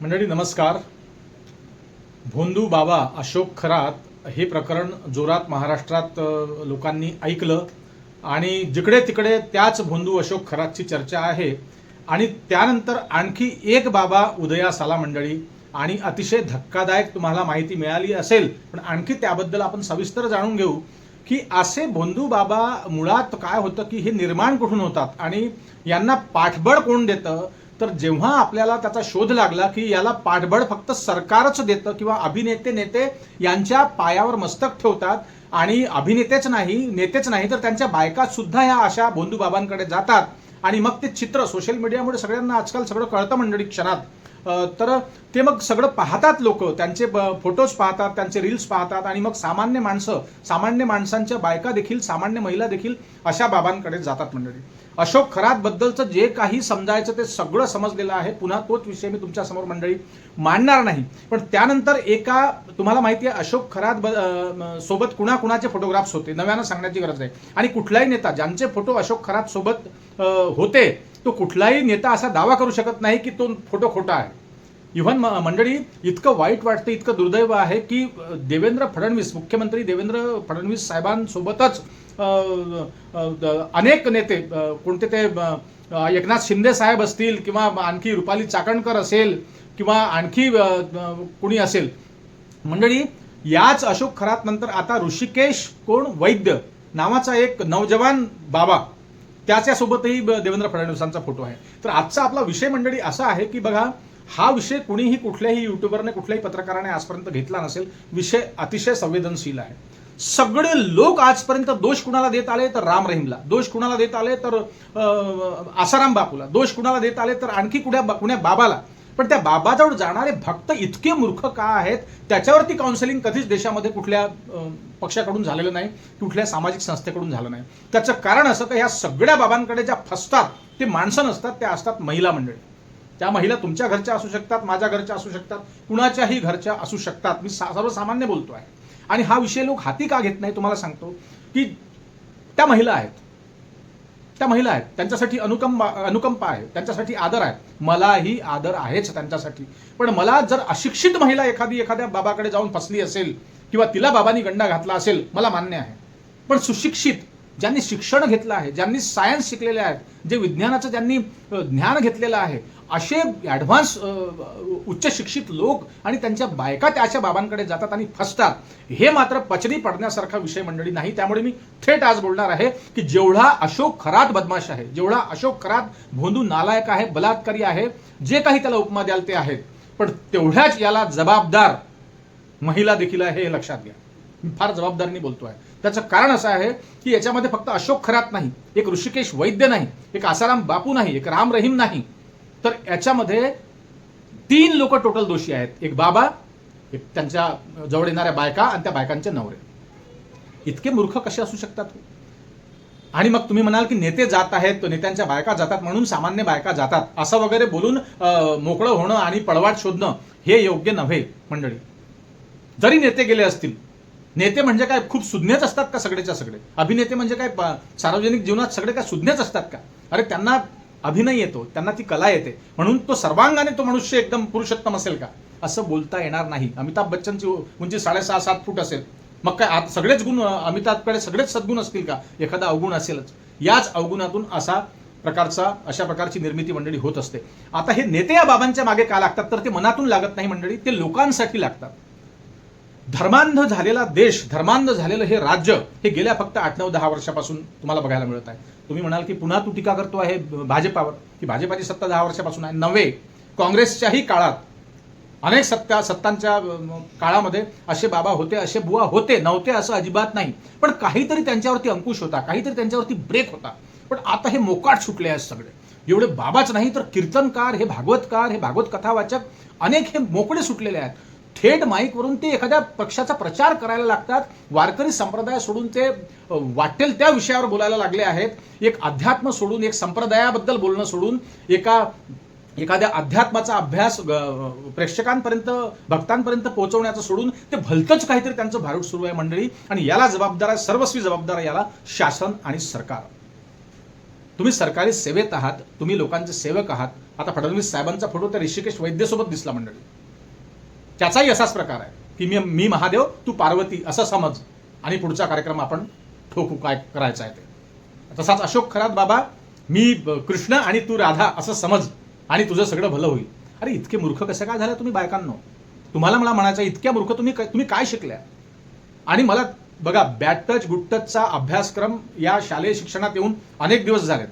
मंडळी नमस्कार. भोंदू बाबा अशोक खरात हे प्रकरण जोरात महाराष्ट्रात लोकांनी ऐकलं आणि जिकडे तिकडे त्याच भोंदू अशोक खरातची चर्चा आहे. आणि त्यानंतर आणखी एक बाबा उदयास आला मंडळी, आणि अतिशय धक्कादायक तुम्हाला माहिती मिळाली असेल, पण आणखी त्याबद्दल आपण सविस्तर जाणून घेऊ की असे भोंदू बाबा मुळात काय होतं की हे निर्माण कुठून होतात आणि यांना पाठबळ कोण देतं. तर जेव्हा आपल्याला त्याचा शोध लागला की याला पाठबळ फक्त सरकारच देतं किंवा अभिनेते नेते यांच्या पायावर मस्तक ठेवतात, आणि अभिनेतेच नाही नेतेच नाही तर त्यांच्या बायका सुद्धा ह्या अशा भोंदू बाबांकडे जातात, आणि मग ते चित्र सोशल मीडियामुळे सगळ्यांना आजकाल सगळं कळतं मंडळी क्षणात. तर ते मग सगळं पाहतात, लोक त्यांचे फोटोज पाहतात, त्यांचे रील्स पाहतात, आणि मग सामान्य माणसं, सामान्य माणसांच्या बायका देखील, सामान्य महिला देखील अशा बाबांकडे जातात मंडळी. अशोक खरात बद्दलचं जे काही समजायचं ते सगळं समजलेलं आहे. पुन्हा तोच विषय मी तुमच्या समोर मंडळी मांडणार नाही. पण त्यानंतर एका, तुम्हाला माहिती आहे अशोक खरात सोबत कुणाकुणाचे फोटोग्राफ्स होते, नव्यानं सांगण्याची गरज नाही. आणि कुठलाही नेता ज्यांचे फोटो अशोक खरात सोबत होते, तो कुठलाही नेता असा दावा करू शकत नाही की तो फोटो खोटा आहे. इव्हन मंडळी इतकं वाईट वाटतं, इतकं दुर्दैव आहे की देवेंद्र फडणवीस, मुख्यमंत्री देवेंद्र फडणवीस साहेबांसोबतच अनेक नेते, कोणते ते एकनाथ शिंदे साहेब असतील किंवा आणखी रुपाली चाकणकर असेल किंवा आणखी कुणी असेल मंडळी, याच अशोक खरात नंतर आता ऋषिकेश कोण वैद्य नावाचा एक नौजवान बाबा, त्याच्यासोबतही देवेंद्र फडणवीसांचा फोटो आहे. तर आजचा आपला विषय मंडळी असा आहे की बघा, हा विषय कुणीही कुठल्याही युट्यूबरने कुठल्याही पत्रकाराने आजपर्यंत घेतला नसेल. विषय अतिशय संवेदनशील आहे. सगळे लोक आजपर्यंत दोष कुणाला देत आले तर राम रहीमला, दोष कुणाला देत आले तर आसाराम बापूला, दोष कुणाला देत आले तर आणखी कुण्या बाबाला. पण त्या बाबाजवळ जाणारे भक्त इतके मूर्ख का आहेत, त्याच्यावरती काउन्सिलिंग कधीच देशामध्ये कुठल्या पक्षाकडून झालेलं नाही, कुठल्या सामाजिक संस्थेकडून झालं नाही. त्याचं कारण असं की ह्या सगळ्या बाबांकडे ज्या फसतात ते माणसं नसतात, त्या असतात महिला मंडळी. त्या महिला तुमच्या घरच्या असू शकतात, माझ्या घरच्या असू शकतात, कुणाच्याही घरच्या असू शकतात. मी सर्वसामान्य बोलतो आहे. आणि हा विषय लोक हाती का घेत नाही तुम्हाला सांगतो की त्या महिला आहेत, त्या महिला आहेत, त्यांच्यासाठी अनुकंपा आहे, त्यांच्यासाठी आदर आहे. मलाही आदर आहेच त्यांच्यासाठी. पण मला जर अशिक्षित महिला एखाद्या बाबाकडे जाऊन फसली असेल किंवा तिला बाबांनी गंडा घातला असेल, मला मान्य आहे. पण सुशिक्षित, ज्यांनी शिक्षण घेतलं आहे, ज्यांनी सायन्स शिकलेले आहेत, जे विज्ञानाचं ज्यांनी ज्ञान घेतलेलं आहे, असे ॲडव्हान्स उच्च शिक्षित लोक आणि त्यांच्या बायका त्या अशा बाबांकडे जातात आणि फसतात, हे मात्र पचनी पडण्यासारखा विषय मंडळी नाही. त्यामुळे मी थेट आज बोलणार आहे की जेवढा अशोक खरात बदमाश आहे, जेवढा अशोक खरात भोंदू नालायक आहे, बलात्कारी आहे, जे काही त्याला उपमा द्याल ते आहेत, पण तेवढ्याच याला जबाबदार महिला देखील आहे, हे लक्षात घ्या. मी फार जबाबदारीने बोलतोय. त्याचं कारण असं आहे की याच्यामध्ये फक्त अशोक खरात नाही, एक ऋषिकेश वैद्य नाही, एक आसाराम बापू नाही, एक राम रहीम नाही, तर याच्यामध्ये 3 लोक टोटल दोषी आहेत. एक बाबा, एक त्यांच्या जवळ येणाऱ्या बायका आणि त्या बायकांचे नवरे. इतके मूर्ख कसे असू शकतात? आणि मग तुम्ही म्हणाल की नेते जात आहेत, नेत्यांच्या बायका जातात म्हणून सामान्य बायका जातात, असं वगैरे बोलून मोकळं होणं आणि पळवाट शोधणं हे योग्य नव्हे मंडळी. जरी नेते गेले असतील, नेते म्हणजे काय खूप सुज्ञच असतात का सगळेच्या सगळे? अभिनेते म्हणजे काय सार्वजनिक जीवनात सगळे काय सुज्ञच असतात का? अरे त्यांना अभिनय येतो, त्यांना ती कला येते, म्हणून तो सर्वांगाने तो मनुष्य एकदम पुरुषोत्तम असेल का? असं बोलता येणार नाही. अमिताभ बच्चनची उंची 6.5-7 फूट असेल, मग काय सगळेच गुण अमिताभकडे सगळेच सद्गुण असतील का? एखादा अवगुण असेलच. याच अवगुणातून अशा प्रकारची निर्मिती मंडळी होत असते. आता हे नेते या बाबांच्या मागे का लागतात? तर ते मनातून लागत नाही मंडळी, ते लोकांसाठी लागतात. धर्मांध झालेला देश, धर्मांध झालेलं हे राज्य, हे गेल्या फक्त 8-9-10 वर्षापासून तुम्हाला बघायला मिळत आहे. तुम्ही म्हणाल की पुन्हा तू टीका करतो आहे भाजपावर, की भाजपाची सत्ता 10 वर्षापासून आहे. नव्हे, काँग्रेसच्याही काळात अनेक सत्तांच्या काळामध्ये असे बाबा होते, असे बुवा होते, नव्हते असं अजिबात नाही. पण काहीतरी त्यांच्यावरती अंकुश होता, काहीतरी त्यांच्यावरती ब्रेक होता. पण आता हे मोकाट सुटले आहेत सगळे. एवढे बाबाच नाही तर कीर्तनकार, हे भागवतकार, हे भागवत कथावाचक अनेक हे मोकळे सुटलेले आहेत. थेट माईकवरून ते एखाद्या पक्षाचा प्रचार करायला लागतात. वारकरी संप्रदाय सोडून ते वाटेल त्या विषयावर बोलायला लागले आहेत. एक अध्यात्म सोडून, एक संप्रदायाबद्दल बोलणं सोडून, एखाद्या अध्यात्माचा अभ्यास प्रेक्षकांपर्यंत, भक्तांपर्यंत पोहोचवण्याचं सोडून ते भलतंच काहीतरी त्यांचं भारूड सुरू आहे मंडळी. आणि याला जबाबदार आहे, सर्वस्वी जबाबदार आहे याला शासन आणि सरकार. तुम्ही सरकारी सेवेत आहात, तुम्ही लोकांचे सेवक आहात, आता फडणवीस साहेबांचा फोटो त्या ऋषिकेश वैद्यसोबत दिसला मंडळी. त्याचाही असाच प्रकार आहे की मी महादेव तू पार्वती असं समज आणि पुढचा कार्यक्रम आपण ठोकू, काय करायचा आहे ते. तसाच अशोक खरात बाबा मी कृष्ण आणि तू राधा असं समज आणि तुझं सगळं भलं होईल. अरे इतके मूर्ख कसं काय झालं तुम्ही बायकांनो? तुम्हाला मला म्हणायचं इतक्या मूर्ख तुम्ही काय शिकल्या? आणि मला बघा बॅड टच गुड टचचा अभ्यासक्रम या शालेय शिक्षणात येऊन अनेक दिवस झालेत.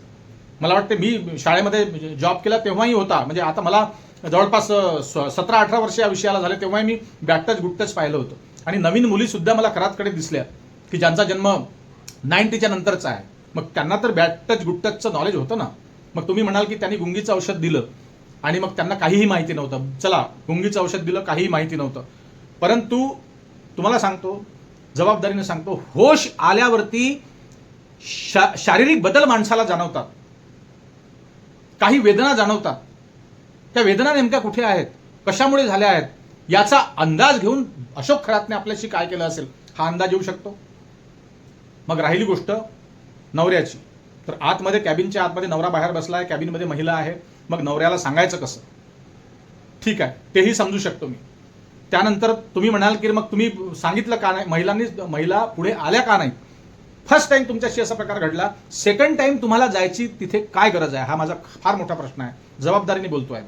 मला वाटते मी शाळेमध्ये जॉब केला तेव्हाही होता, म्हणजे आता मला जवळपास 17-18 वर्ष या विषयाला झाले, तेव्हाही मी बॅड टच गुड टच पाहिलं होतं. आणि नवीन मुली सुद्धा मला खरातकडे दिसल्या की ज्यांचा जन्म 90च्या नंतरचा आहे. मग त्यांना तर बॅड टच गुड टचचं नॉलेज होतं ना. मग तुम्ही म्हणाल की त्यांनी गुंगीचं औषध दिलं आणि मग त्यांना काहीही माहिती नव्हतं. चला गुंगीचं औषध दिलं, काहीही माहिती नव्हतं. परंतु तुम्हाला सांगतो, जबाबदारीने सांगतो, होश आल्यावरती शारीरिक बदल माणसाला जाणवतात, काही वेदना जाणवतात. त्या वेदना नेमक्या कुठे आहेत, कशामुळे झाल्या आहेत, याचा अंदाज घेऊन अशोक खरातने आपल्याशी काय केलं असेल हा अंदाज येऊ शकतो. मग राहिली गोष्ट नवऱ्याची, तर आतमध्ये कॅबिनच्या आतमध्ये नवरा बाहेर बसला आहे, कॅबिनमध्ये महिला आहे. मग नवऱ्याला सांगायचं कसं? ठीक आहे, तेही समजू शकतो मी. त्यानंतर तुम्ही म्हणाल की मग तुम्ही सांगितलं का नाही, महिला पुढे आल्या का नाही? फर्स्ट टाइम तुमच्याशी असा प्रकार घडला, सेकंड टाइम तुम्हाला जायची तिथे काय गरज आहे? हा माझा फार मोठा प्रश्न आहे, जबाबदारीने बोलतोय.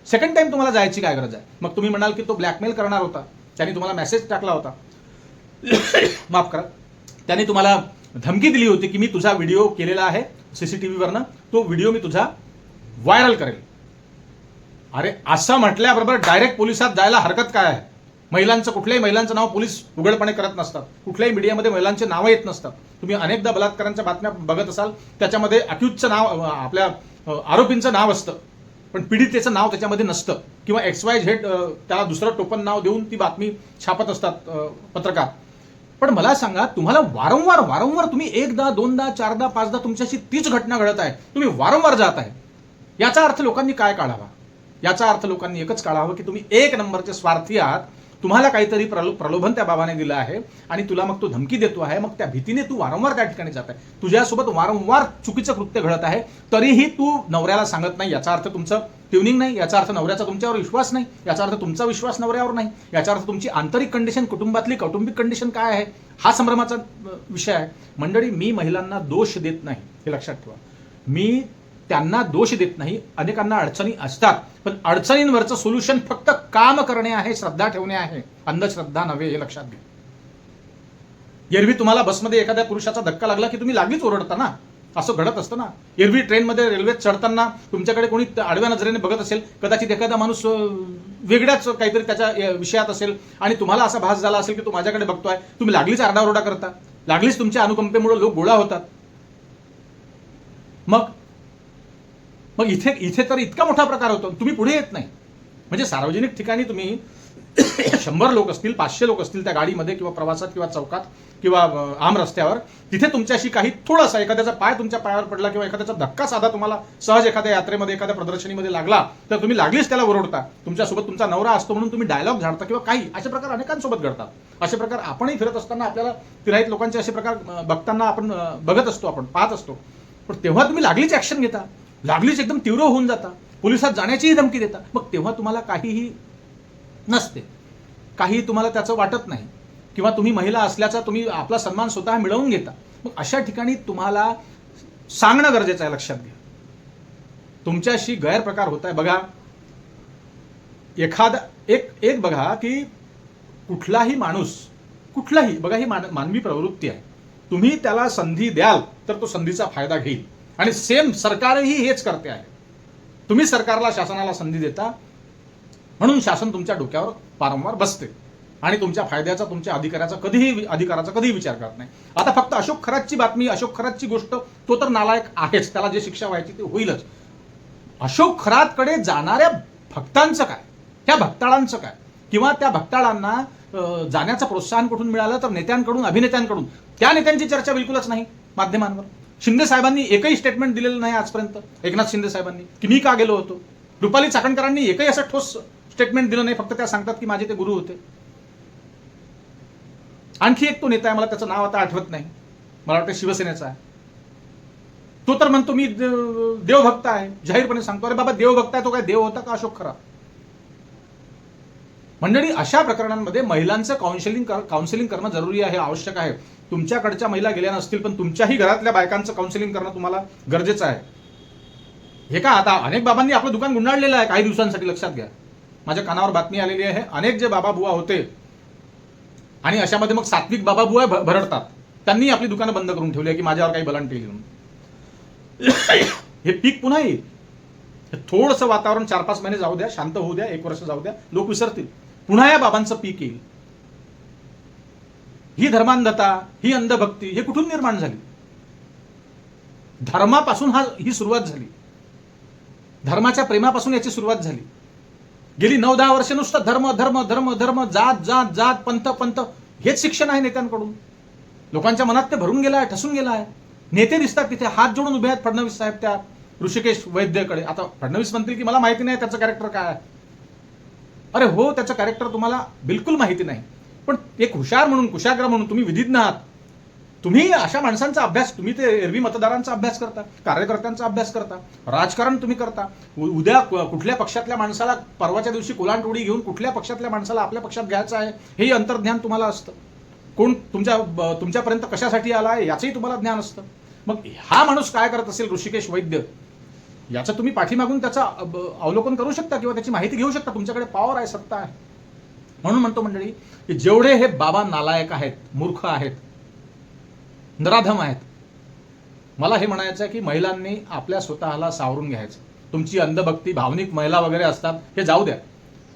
सेकंड टाइम तुम्हाला जायची काय गरज आहे? मग तुम्ही म्हणाल की तो ब्लॅकमेल करणार होता, त्याने तुम्हाला मेसेज टाकला होता, माफ करा, त्याने तुम्हाला धमकी दिली होती की मी तुझा व्हिडिओ केलेला आहे सीसीटीव्हीवरनं, तो व्हिडिओ मी तुझा व्हायरल करेल. अरे असं म्हटल्याबरोबर डायरेक्ट पोलिसात जायला हरकत काय आहे? कुठल्याही महिलांचं नाव पोलीस उघडपणे करत नसतात, कुठल्याही मीडियामध्ये महिलांचे नावं येत नसतात. तुम्ही अनेकदा बलात्कारांच्या बातम्या बघत असाल, त्याच्यामध्ये अक्यूजचं नाव, आपल्या आरोपींचं नाव असतं, पण पीडितेचं नाव त्याच्यामध्ये नसतं, किंवा XYZ त्याला दुसरं टोपण नाव देऊन ती बातमी छापत असतात पत्रकार. पण मला सांगा, तुम्हाला वारंवार तुम्ही एकदा दोनदा चारदा पाचदा तुमच्याशी तीच घटना घडत आहे, तुम्ही वारंवार जात आहे, याचा अर्थ लोकांनी काय काढावा? याचा अर्थ लोकांनी एकच काढावं की तुम्ही एक नंबरचे स्वार्थी आहात. तुम्हाला काहीतरी प्रलोभन त्या बाबाने दिलं आहे आणि तुला मग तो धमकी देतो आहे, मग त्या भीतीने तू वारंवार त्या ठिकाणी जात आहे, तुझ्यासोबत वारंवार चुकीचं कृत्य घडत आहे, तरीही तू नवऱ्याला सांगत नाही. याचा अर्थ तुमचं ट्युनिंग नाही, याचा अर्थ नवऱ्याचा तुमच्यावर विश्वास नाही, याचा अर्थ तुमचा विश्वास नवऱ्यावर नाही, याचा अर्थ तुमची आंतरिक कंडिशन, कौटुंबिक कंडिशन काय आहे, हा संभ्रमाचा विषय आहे. मंडळी, मी महिलांना दोष देत नाही, हे लक्षात ठेवा. मी त्यांना दोष देत नाही. अनेकांना अडचणी असतात, पण अडचणींवरचं सोल्युशन फक्त काम करणे आहे, श्रद्धा ठेवणे आहे, अंधश्रद्धा नव्हे, हे लक्षात घ्या. एरवी तुम्हाला बसमध्ये एखाद्या पुरुषाचा धक्का लागला की तुम्ही लागलीच ओरडता ना, असं घडत असतं ना. एरवी ट्रेनमध्ये, रेल्वेत चढताना तुमच्याकडे कोणी आडव्या नजरेने बघत असेल, कदाचित एखादा माणूस वेगळ्याच काहीतरी त्याच्या विषयात असेल आणि तुम्हाला असा भास झाला असेल की तो माझ्याकडे बघतोय, तुम्ही लागलीच आरडाओरडा करता, लागलीच तुमच्या अनुकंपेमुळे लोक गोळा होतात. मग इथे तर इतका मोठा प्रकार होतो, तुम्ही पुढे येत नाही. म्हणजे सार्वजनिक ठिकाणी तुम्ही 100 लोक असतील, 500 लोक असतील त्या गाडीमध्ये किंवा प्रवासात किंवा चौकात किंवा आम रस्त्यावर, तिथे तुमच्याशी काही थोडासा एखाद्याचा पाय तुमच्या पायावर पडला किंवा एखाद्याचा धक्का साधा तुम्हाला सहज एखाद्या यात्रेमध्ये, एखाद्या प्रदर्शनीमध्ये लागला, तर तुम्ही लागलीच त्याला ओरडता. तुमच्यासोबत तुमचा नवरा असतो म्हणून तुम्ही डायलॉग झाडता किंवा काही असे प्रकार अनेकांसोबत घडतात. असे प्रकार आपणही फिरत असताना आपल्याला तिराईत लोकांचे असे प्रकार बघताना आपण बघत असतो, आपण पाहत असतो. पण तेव्हा तुम्ही लागलीच ऍक्शन घेता, लागलीच एकदम तीव्र होऊन जाता, पोलिसात जाण्याचीही धमकी देता. मग तेव्हा तुम्हाला काहीही नसते, काही तुम्हाला त्याचं वाटत नाही, किंवा तुम्ही महिला असल्याचा तुम्ही आपला सन्मान स्वतः मिळवून घेता. मग अशा ठिकाणी तुम्हाला सांगणं गरजेचं आहे. लक्षात घ्या, तुमच्याशी गैरप्रकार होत आहे. बघा, एक बघा की कुठलाही माणूस, कुठलाही, बघा ही मानवी प्रवृत्ती आहे, तुम्ही त्याला संधी द्याल तर तो संधीचा फायदा घेईल. आणि सेम सरकारही हेच करते आहे. तुम्ही सरकारला, शासनाला संधी देता म्हणून शासन तुमच्या डोक्यावर वारंवार बसते आणि तुमच्या फायद्याचा, तुमच्या अधिकाराचा कधीही विचार करत नाही. आता फक्त अशोक खरातची बातमी, अशोक खरातची गोष्ट, तो तर नालायक आहेच, त्याला जे शिक्षा व्हायची ते होईलच. अशोक खरातकडे जाणाऱ्या भक्तांचं काय, त्या भक्ताळांचं काय, किंवा त्या भक्ताळांना जाण्याचं प्रोत्साहन कुठून मिळालं तर नेत्यांकडून, अभिनेत्यांकडून. त्या नेत्यांची चर्चा बिलकुलच नाही माध्यमांवर. शिंदे साहेबांनी एकही स्टेटमेंट दिलेलं नाही आजपर्यंत, एकनाथ शिंदे साहेबांनी, की मी का गेलो होतो. रुपाली चाकणकरांनी एकही असं ठोस स्टेटमेंट दिलं नाही, फक्त त्या सांगतात की माझे ते गुरु होते. आणखी एक तो नेता आहे, मला त्याचं नाव आता आठवत नाही, मला वाटतं शिवसेनेचा आहे, तो तर म्हणतो मी देवभक्त आहे, जाहीरपणे सांगतो. अरे बाबा, देवभक्त आहे तो काय देव होता का अशोक खरा? मंडळी, अशा प्रकरणांमध्ये महिलांचं काउन्सिलिंग करणं जरुरी आहे, आवश्यक आहे. तुमच्याकडच्या महिला गेल्या नसतील, पण तुमच्याही घरातल्या बायकांचं काउन्सिलिंग करणं तुम्हाला गरजेचं आहे. हे का, आता अनेक बाबांनी आपलं दुकान गुंडाळलेलं आहे काही दिवसांसाठी, लक्षात घ्या. माझ्या कानावर बातमी आलेली आहे. अनेक जे बाबा बुवा होते आणि अशामध्ये मग सात्विक बाबा बुवा भरडतात, त्यांनी आपली दुकानं बंद करून ठेवली की माझ्यावर काही बलान येईल म्हणून. हे पीक पुन्हा येईल. थोडंसं वातावरण 4-5 महिने जाऊ द्या, शांत होऊ द्या, 1 वर्ष जाऊ द्या, लोक विसरतील. पुन्हा या बाबांचं पीक येईल. ही धर्मांधता, ही अंधभक्ती हे कुठून निर्माण झाली? धर्मापासून ही सुरुवात झाली. धर्माच्या प्रेमापासून याची सुरुवात झाली. गेली 9-10 वर्ष नुसतं धर्म धर्म धर्म धर्म, जात जात जात, पंथ पंथ, हेच शिक्षण आहे नेत्यांकडून. लोकांच्या मनात ते भरून गेलं आहे, ठसून गेलं आहे. नेते दिसतात तिथे हात जोडून उभे आहेत फडणवीस साहेब त्या ऋषिकेश वैद्यकडे. आता फडणवीस म्हणतील की मला माहिती नाही त्याचं कॅरेक्टर काय आहे. अरे हो, त्याचं कॅरेक्टर तुम्हाला बिलकुल माहिती नाही, पण एक हुशार म्हणून, कुशाग्र म्हणून तुम्ही विधिज्ञ आहात. तुम्ही अशा माणसांचा अभ्यास, तुम्ही ते एरवी मतदारांचा अभ्यास करता, कार्यकर्त्यांचा अभ्यास करता, राजकारण तुम्ही करता. उद्या कुठल्या पक्षातल्या माणसाला, परवाच्या दिवशी कोलांटोडी घेऊन कुठल्या पक्षातल्या माणसाला आपल्या पक्षात घ्यायचं आहे हेही अंतर्ज्ञान तुम्हाला असतं. कोण तुमच्यापर्यंत कशासाठी आला आहे याचंही तुम्हाला ज्ञान असतं. मग हा माणूस काय करत असेल, ऋषिकेश वैद्य, याचं तुम्ही पाठीमागून त्याचं अवलोकन करू शकता किंवा त्याची माहिती घेऊ शकता. तुमच्याकडे पॉवर आहे, सत्ता आहे. म्हणून म्हणतो मंडळी की जेवढे हे बाबा नालायक आहेत, मूर्ख आहेत, नराधम आहेत, मला हे म्हणायचं आहे की महिलांनी आपल्या स्वतःला सावरून घ्यायचं. तुमची अंधभक्ती, भावनिक महिला वगैरे असतात, हे जाऊ द्या.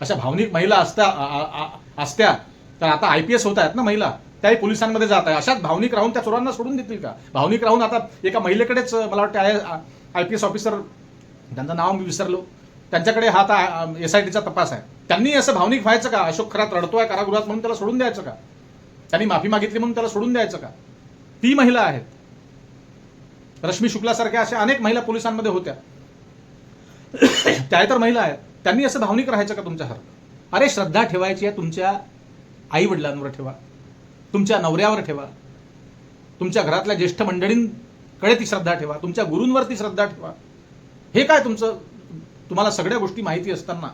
अशा भावनिक महिला असत्या तर आता IPS होत आहेत ना महिला, त्याही पोलिसांमध्ये जात आहे. अशाच भावनिक राहून त्या चोरांना सोडून देतील का? भावनिक राहून आता एका महिलेकडेच मला वाटतं IPS ऑफिसर, त्यांचं नाव मी विसरलो, त्यांच्याकडे हा आता SITचा तपास आहे. त्यांनी असं भावनिक व्हायचं का? अशोक खरात रडतोय कारागृहात म्हणून त्याला सोडून द्यायचं का? त्यांनी माफी मागितली म्हणून त्याला सोडून द्यायचं का? ती महिला आहेत. रश्मी शुक्लासारख्या अशा अनेक महिला पोलिसांमध्ये होत्या, त्या तर महिला आहेत. त्यांनी असं भावनिक राहायचं का तुमच्यासारखं? अरे श्रद्धा ठेवायची आहे तुमच्या आई वडिलांवर ठेवा, तुमच्या नवऱ्यावर ठेवा, तुमच्या घरातल्या ज्येष्ठ मंडळींकडे ती श्रद्धा ठेवा, तुमच्या गुरूंवर ती श्रद्धा ठेवा. हे काय तुमचं, तुम्हाला सगळ्या गोष्टी माहिती असताना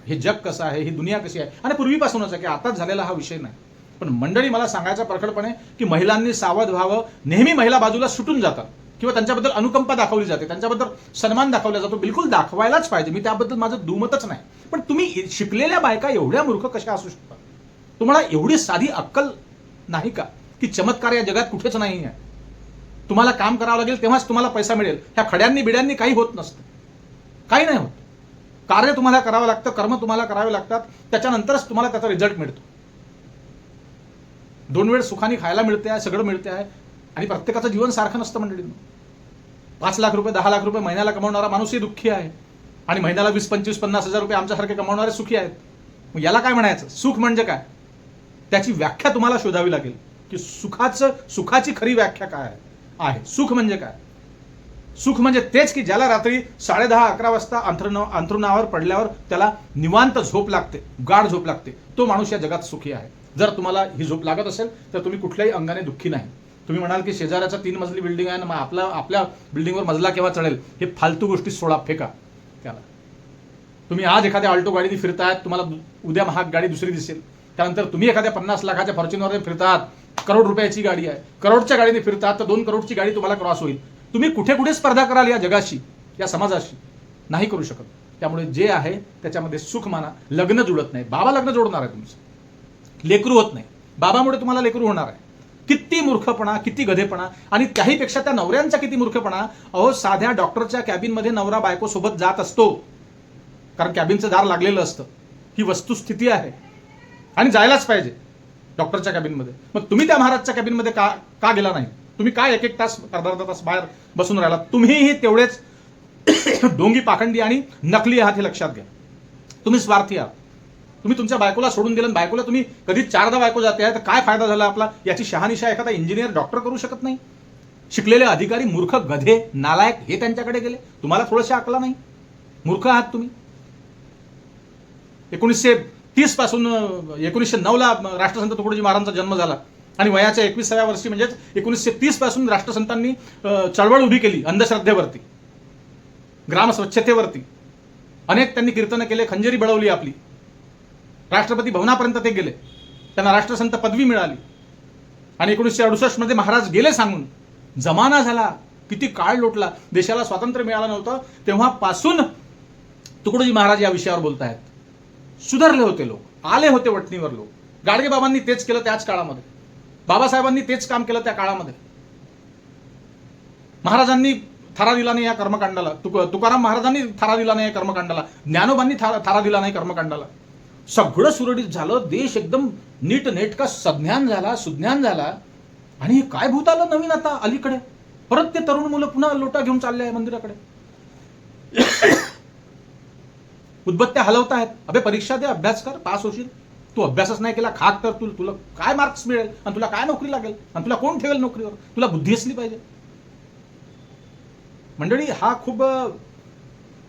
हे जग कसं आहे, ही दुनिया कशी आहे, आणि पूर्वीपासूनच आहे की आताच झालेला हा विषय नाही. पण मंडळी, मला सांगायचं प्रखरपणे की महिलांनी सावध व्हावं. नेहमी महिला बाजूला सुटून जातात किंवा त्यांच्याबद्दल अनुकंपा दाखवली जाते, त्यांच्याबद्दल सन्मान दाखवला जातो. बिलकुल दाखवायलाच पाहिजे, मी त्याबद्दल माझं दुमतच नाही. पण तुम्ही शिकलेल्या बायका एवढ्या मूर्ख कशा असू शकतात? तुम्हाला एवढी साधी अक्कल नाही का की चमत्कार या जगात कुठेच नाही आहे? तुम्हाला काम करावं लागेल तेव्हाच तुम्हाला पैसा मिळेल. ह्या खड्यांनी बिड्यांनी काही होत नसतं, काही नाही होत. कार्य तुम्हाला करावं लागतं, कर्म तुम्हाला करावे लागतात, त्याच्यानंतरच तुम्हाला त्याचा रिझल्ट मिळतो. 2 वेळ सुखाने खायला मिळते आहे, सगळं मिळते आहे, आणि प्रत्येकाचं जीवन सारखं नसतं मंडळी. 5 लाख रुपये 10 लाख रुपये महिन्याला कमावणारा माणूसही दुःखी आहे, आणि महिन्याला 20, 25, 50 हजार रुपये आमच्यासारखे कमावणारे सुखी आहेत. मग याला काय म्हणायचं? सुख म्हणजे काय? त्याची व्याख्या तुम्हाला शोधावी लागेल की सुखाची खरी व्याख्या काय आहे. सुख म्हणजे काय? सुख म्हणजे तेच की ज्याला रात्री 10:30-11 वाजता अंथरुणावर पडल्यावर त्याला निवांत झोप लागते, गाढ झोप लागते. तो माणूस या जगात सुखी आहे. जर तुम्हाला ही झोप लागत असेल तर तुम्ही कुठल्याही अंगाने दुःखी नाही. तुम्ही म्हणाल की शेजाऱ्याचा 3 मजली बिल्डिंग आहे ना, मग आपल्या बिल्डिंगवर मजला केव्हा चढेल? हे फालतू गोष्टी सोडा, फेका त्याला. तुम्ही आज एखाद्या ऑल्टो गाडीने फिरतायत, तुम्हाला उद्या महाग गाडी दुसरी दिसेल. त्यानंतर तुम्ही एखाद्या 50 लाखाच्या फॉर्च्युनरने फिरतात, करोड रुपयाची गाडी आहे, करोडच्या गाडीने फिरतात, तर 2 करोडची गाडी तुम्हाला क्रॉस होईल. तुम्ही कुठे कुठे स्पर्धा कराल या जगाशी, या समाजाशी? नाही करू शकत. त्यामुळे जे आहे त्याच्यामध्ये सुख माना. लग्न जुळत नाही, बाबा लग्न जोडणार आहे तुमचं. लेकरू होत नाही, बाबामुळे तुम्हाला लेकरू होणार आहे. किती मूर्खपणा, किती गधेपणा, आणि त्याहीपेक्षा त्या नवऱ्यांचा किती मूर्खपणा. अहो, साध्या डॉक्टरच्या कॅबिनमध्ये नवरा बायको सोबत जात असतो, कारण कॅबिनचं दार लागलेलं असतं. ही वस्तुस्थिती आहे, आणि जायलाच पाहिजे डॉक्टरच्या कॅबिनमध्ये. मग तुम्ही त्या महाराजच्या कॅबिनमध्ये का गेला नाही? तुम्ही काय 1-1 तास, अर्धा तास बाहेर बसून राहिला? तुम्हीही तेवढेच डोंगी, पाखंडी आणि नकली आहात, हे लक्षात घ्या. तुम्ही स्वार्थी आहात. तुम्ही तुमच्या बायकोला सोडून दिलं, बायकोला तुम्ही कधी 4दा बायको जाते आहे, तर काय फायदा झाला आपला? याची शहानिशा एखादा इंजिनियर, डॉक्टर करू शकत नाही. शिकलेले अधिकारी मूर्ख, गधे, नालायक हे त्यांच्याकडे गेले. तुम्हाला थोडंसं अकला नाही, मूर्ख आहात तुम्ही. 1930 पासून 1909ला राष्ट्रसंत तुकडोजी महाराजांचा जन्म झाला. आणि वयाच्या 21व्या वर्षी म्हणजेच 1930 पासून राष्ट्रसंतांनी चळवळ उभी केली अंधश्रद्धेवरती, ग्रामस्वच्छतेवरती. अनेक त्यांनी कीर्तनं केले, खंजेरी बळवली आपली. राष्ट्रपती भवनापर्यंत ते गेले, त्यांना राष्ट्रसंत पदवी मिळाली. आणि 1968 मध्ये महाराज गेले सांगून. जमाना झाला, किती काळ लोटला, देशाला स्वातंत्र्य मिळालं नव्हतं तेव्हापासून तुकडोजी महाराज या विषयावर बोलत आहेत. सुधारले होते लोक, आले होते वटणीवर लोक. गाडगेबाबांनी तेच केलं त्याच काळामध्ये, बाबासाहेबांनी तेच काम केलं त्या काळामध्ये. महाराजांनी थारा दिला नाही या कर्मकांडाला, तुकाराम महाराजांनी थारा दिला नाही या कर्मकांडाला, ज्ञानोबांनी थारा दिला नाही कर्मकांडाला. सगळं सुरळीत झालं, देश एकदम नीट नेटका सज्ञान झाला, सुज्ञान झाला. आणि काय भूत आलं नवीन आता अलीकडे? परत ते तरुण मुलं पुन्हा लोटा घेऊन चालले आहे मंदिराकडे, उदबत्त्या हलवत आहेत. अबे परीक्षा दे, अभ्यास कर, पास होशील. तू अभ्यासच नाही केला, खाक तर तुला काय मार्क्स मिळेल आणि तुला काय नोकरी लागेल आणि तुला कोण ठेवेल नोकरीवर? तुला बुद्धी असली पाहिजे. मंडळी, हा खूप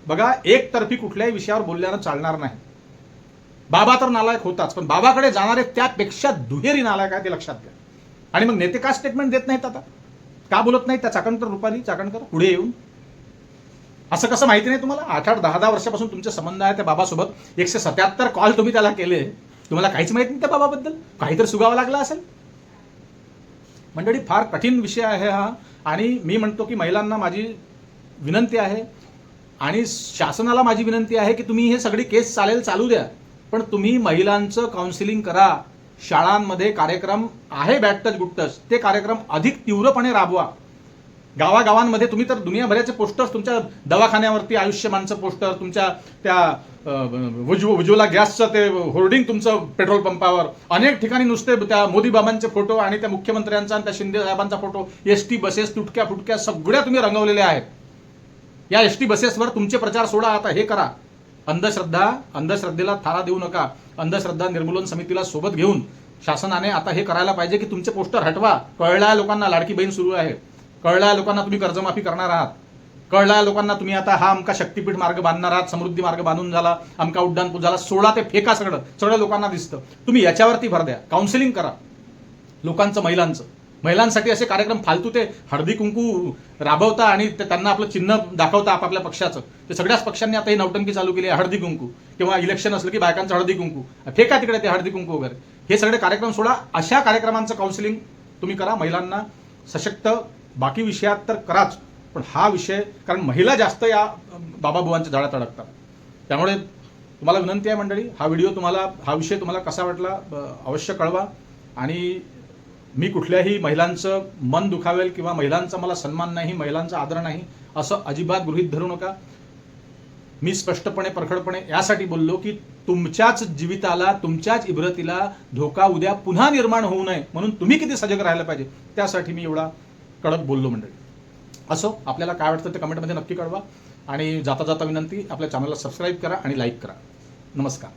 बघा, एकतर्फी कुठल्याही विषयावर बोलल्यानं चालणार नाही. बाबा तर नालायक होताच, पण बाबाकडे जाणारे त्यापेक्षा दुहेरी नालायक आहे, ते लक्षात घ्या. आणि मग नेते का स्टेटमेंट देत नाहीत आता? का बोलत नाहीत त्या चाकणकर, रुपाली चाकणकर पुढे येऊन? असं कसं माहिती नाही तुम्हाला? 8-8, 10-10 वर्षापासून तुमचे संबंध आहे त्या बाबासोबत. 177 कॉल तुम्ही त्याला केले, तुम्हाला काहीच माहिती नाही त्या बाबाबद्दल? काहीतरी सुगावं लागलं असेल. मंडळी, फार कठीण विषय आहे हा. आणि मी म्हणतो की महिलांना माझी विनंती आहे आणि शासनाला माझी विनंती आहे की तुम्ही हे सगळी केस चालू द्या, पण तुम्ही महिलांचं काउन्सिलिंग करा. शाळांमध्ये कार्यक्रम आहे, बॅड टच गुड टच, ते कार्यक्रम अधिक तीव्रपणे राबवा. गावागावांमध्ये तुम्ही तर दुनियाभराचे पोस्टर्स, तुमच्या दवाखान्यावरती आयुष्यमानचं पोस्टर, तुमच्या त्या उज्ज्वला गॅसचं ते होर्डिंग तुमचं पेट्रोल पंपावर, अनेक ठिकाणी नुसते त्या मोदी बाबांचे फोटो आणि त्या मुख्यमंत्र्यांचा आणि त्या शिंदे साहेबांचा फोटो, एसटी बसेस तुटक्या फुटक्या सगळ्या तुम्ही रंगवलेल्या आहेत. या एसटी बसेसवर तुमचे प्रचार सोडा. आता हे करा. अंधश्रद्धेला थारा देऊ नका. अंधश्रद्धा निर्मूलन समितीला सोबत घेऊन शासनाने आता हे करायला पाहिजे की तुमचे पोस्टर हटवा. कळल्या लोकांना लाडकी बहीण सुरू आहे, कळल्या लोकांना तुम्ही कर्जमाफी करणार आहात, कळल्या लोकांना तुम्ही आता हा आमका शक्तीपीठ मार्ग बांधणार आहात, समृद्धी मार्ग बांधून झाला, आमका उड्डाणपूल झाला, सोडा ते फेका, सगळं लोकांना दिसतं. तुम्ही याच्यावरती भर द्या, काउन्सिलिंग करा लोकांचं, महिलांसाठी असे कार्यक्रम फालतू ते हळदी कुंकू राबवता आणि त्यांना आपलं चिन्ह दाखवता आपापल्या पक्षाचं. ते सगळ्याच पक्षांनी आता ही नौटंकी चालू केली आहे. हळदी कुंकू किंवा इलेक्शन असलं की बायकांचं हळदी कुंकू, फेका तिकडे ते हळदी कुंकू वगैरे. हे सगळे कार्यक्रम सोडा. अशा कार्यक्रमांचं काउन्सिलिंग तुम्ही करा. महिलांना सशक्त, बाकी विषयात तर कराच, पण हा विषय, कारण महिला जास्त या बाबाबुवांच्या जाळ्यात अडकतात. त्यामुळे तुम्हाला विनंती आहे मंडळी, हा विषय तुम्हाला कसा वाटला अवश्य कळवा. आणि मी कुठल्याही महिलांचं मन दुखावेल किंवा महिलांचा मला सन्मान नाही, महिलांचा आदर नाही असं अजिबात गृहीत धरू नका. मी स्पष्टपणे, परखडपणे यासाठी बोललो की तुमच्याच जीविताला, तुमच्याच इब्रतीला धोका उद्या पुन्हा निर्माण होऊ नये म्हणून तुम्ही किती सजग राहायला पाहिजे, त्यासाठी मी एवढा कडक बोललो मंडळी. असो, आपल्याला काय वाटतं ते कमेंटमध्ये नक्की कळवा. आणि जाता जाता विनंती, आपल्या चॅनलला सबस्क्राईब करा आणि लाईक करा. नमस्कार.